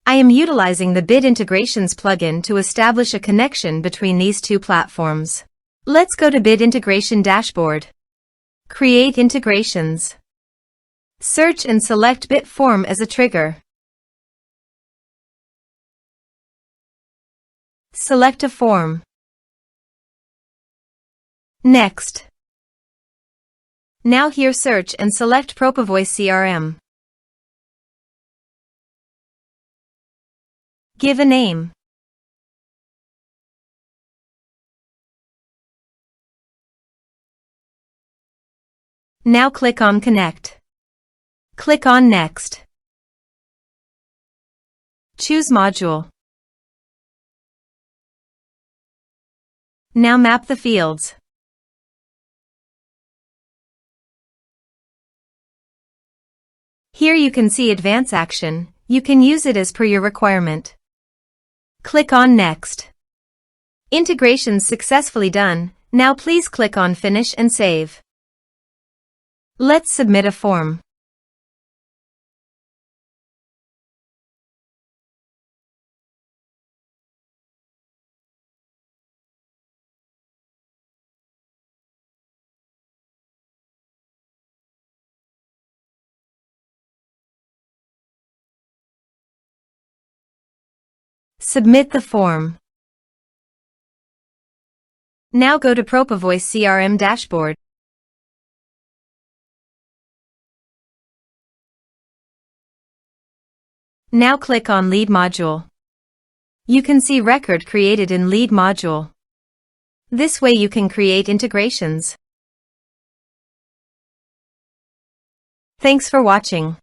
I am utilizing the Bit Integrations plugin to establish a connection between these two platforms. Let's go to Bit Integration Dashboard. Create integrations. Search and select Bit Form as a trigger. Select a form. Next. Now here search and select Propovoice CRM. Give a name. Now click on Connect. Click on Next. Choose Module. Now map the fields. Here you can see Advance Action. You can use it as per your requirement. Click on Next. Integrations successfully done. Now please click on Finish and Save. Let's submit a form. Submit the form. Now go to Propovoice CRM dashboard. Now click on Lead module. You can see record created in Lead module. This way you can create integrations. Thanks for watching.